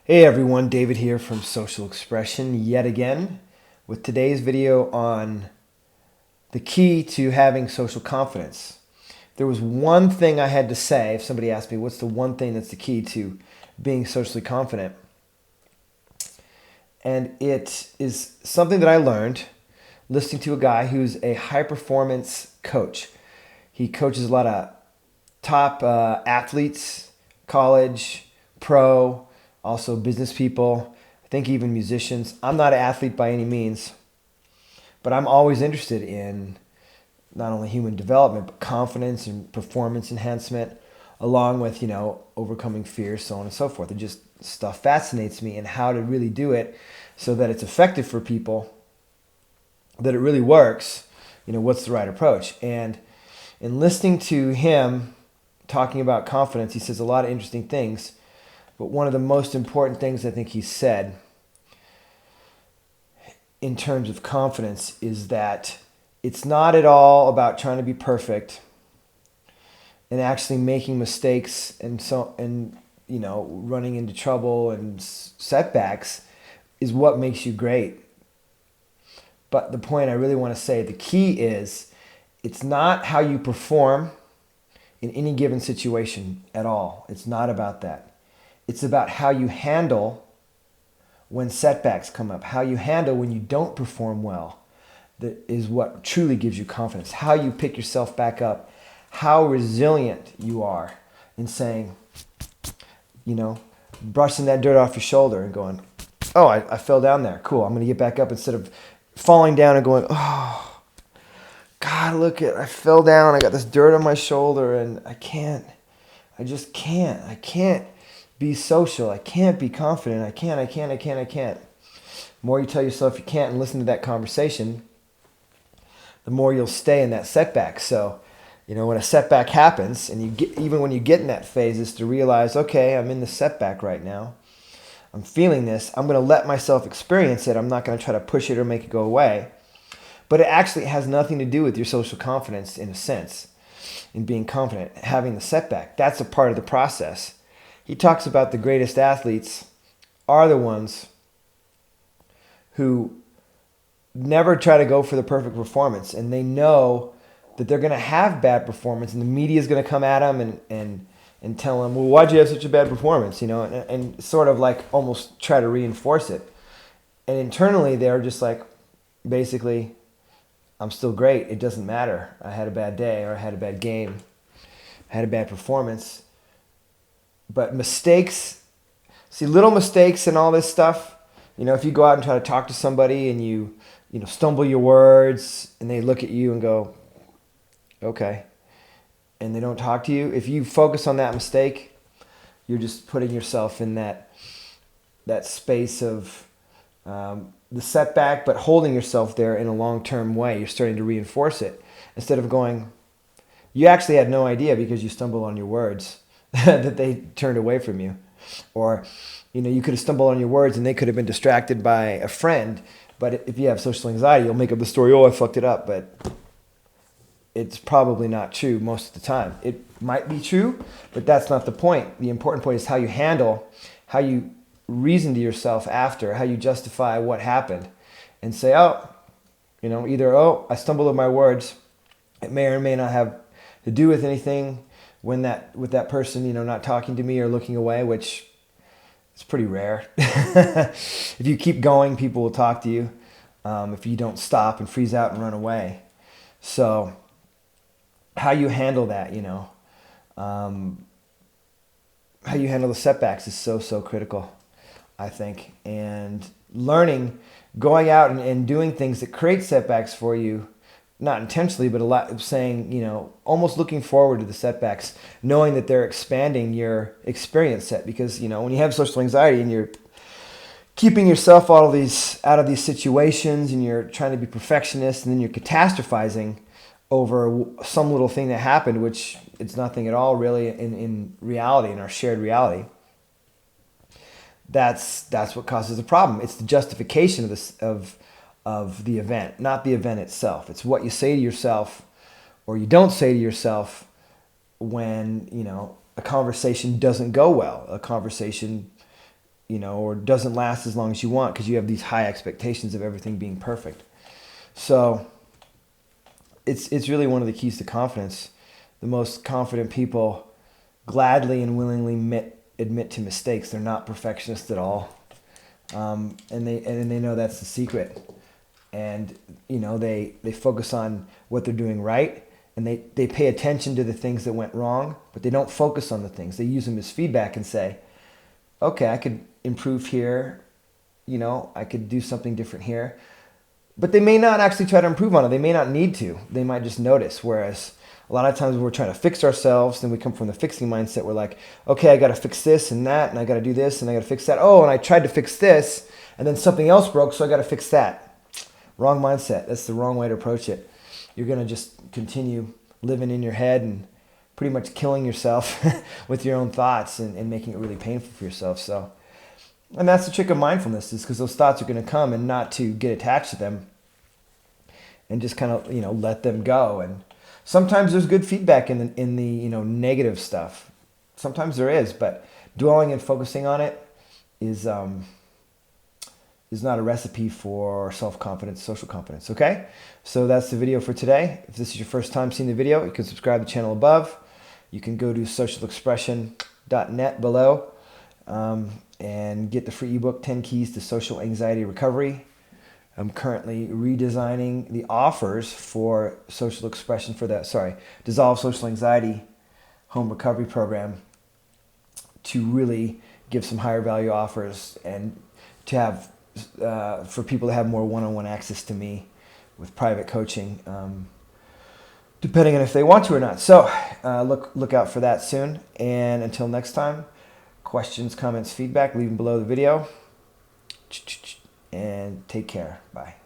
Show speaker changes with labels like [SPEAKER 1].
[SPEAKER 1] Hey everyone, David here from Social Expression yet again with today's video on the key to having social confidence. There was one thing I had to say if somebody asked me what's the one thing that's the key to being socially confident. And it is something that I learned listening to a guy who's a high performance coach. He coaches a lot of top athletes, college, pro, also business people, I think even musicians. I'm not an athlete by any means, but I'm always interested in not only human development, but confidence and performance enhancement, along with, overcoming fear, so on and so forth. And just stuff fascinates me and how to really do it so that it's effective for people, that it really works, what's the right approach. And in listening to him talking about confidence, he says a lot of interesting things. But one of the most important things I think he said in terms of confidence is that it's not at all about trying to be perfect and actually making mistakes and running into trouble and setbacks is what makes you great. But the point I really want to say, the key is it's not how you perform in any given situation at all. It's not about that. It's about how you handle when setbacks come up, how you handle when you don't perform well. That is what truly gives you confidence. How you pick yourself back up, how resilient you are in saying, brushing that dirt off your shoulder and going, oh, I fell down there. Cool, I'm going to get back up, instead of falling down and going, oh, God, I fell down. I got this dirt on my shoulder and I can't be social. I can't be confident. I can't. The more you tell yourself you can't and listen to that conversation, the more you'll stay in that setback. So, when a setback happens, and even when you get in that phase, is to realize, okay, I'm in the setback right now. I'm feeling this. I'm going to let myself experience it. I'm not going to try to push it or make it go away. But it actually has nothing to do with your social confidence in a sense, in being confident, having the setback. That's a part of the process. He talks about the greatest athletes are the ones who never try to go for the perfect performance, and they know that they're going to have bad performance, and the media is going to come at them and tell them, well, why'd you have such a bad performance? And sort of like almost try to reinforce it. And internally, they're just like, basically, I'm still great. It doesn't matter. I had a bad day, or I had a bad game. I had a bad performance. But mistakes, little mistakes and all this stuff, if you go out and try to talk to somebody and you stumble your words and they look at you and go, okay, and they don't talk to you, if you focus on that mistake, you're just putting yourself in that space of the setback, but holding yourself there in a long-term way. You're starting to reinforce it instead of going, you actually had no idea because you stumbled on your words that they turned away from you. Or, you could have stumbled on your words and they could have been distracted by a friend. But if you have social anxiety, you'll make up the story, oh, I fucked it up. But it's probably not true most of the time. It might be true, but that's not the point. The important point is how you handle, how you reason to yourself after, how you justify what happened. And say, either, I stumbled on my words. It may or may not have to do with anything with that person, not talking to me or looking away, which is pretty rare. If you keep going, people will talk to you. If you don't stop and freeze out and run away. So how you handle that, how you handle the setbacks is so critical, I think. And going out and doing things that create setbacks for you, not intentionally, but a lot of saying, almost looking forward to the setbacks, knowing that they're expanding your experience set. Because, when you have social anxiety and you're keeping yourself out of these situations and you're trying to be perfectionist and then you're catastrophizing over some little thing that happened, which it's nothing at all really in reality, in our shared reality, that's what causes the problem. It's the justification of the event, not the event itself. It's what you say to yourself or you don't say to yourself when, a conversation doesn't go well. A conversation or doesn't last as long as you want because you have these high expectations of everything being perfect. So it's really one of the keys to confidence. The most confident people gladly and willingly admit to mistakes. They're not perfectionists at all, and they know that's the secret. And they focus on what they're doing right, and they pay attention to the things that went wrong, but they don't focus on the things. They use them as feedback and say, okay, I could improve here, I could do something different here. But they may not actually try to improve on it. They may not need to. They might just notice. Whereas a lot of times when we're trying to fix ourselves, then we come from the fixing mindset. We're like, okay, I got to fix this and that, and I got to do this, and I got to fix that. Oh, and I tried to fix this, and then something else broke, so I got to fix that. Wrong mindset. That's the wrong way to approach it. You're going to just continue living in your head and pretty much killing yourself with your own thoughts and making it really painful for yourself. So, and that's the trick of mindfulness, is because those thoughts are going to come, and not to get attached to them and just kind of, let them go. And sometimes there's good feedback in the negative stuff. Sometimes there is, but dwelling and focusing on it is not a recipe for self-confidence, social confidence, okay? So that's the video for today. If this is your first time seeing the video, you can subscribe to the channel above. You can go to socialexpression.net below and get the free ebook, 10 Keys to Social Anxiety Recovery. I'm currently redesigning the offers for social expression for Dissolve Social Anxiety Home Recovery Program to really give some higher value offers and to have for people to have more one-on-one access to me with private coaching, depending on if they want to or not. So look out for that soon. And until next time, questions, comments, feedback, leave them below the video. And take care. Bye.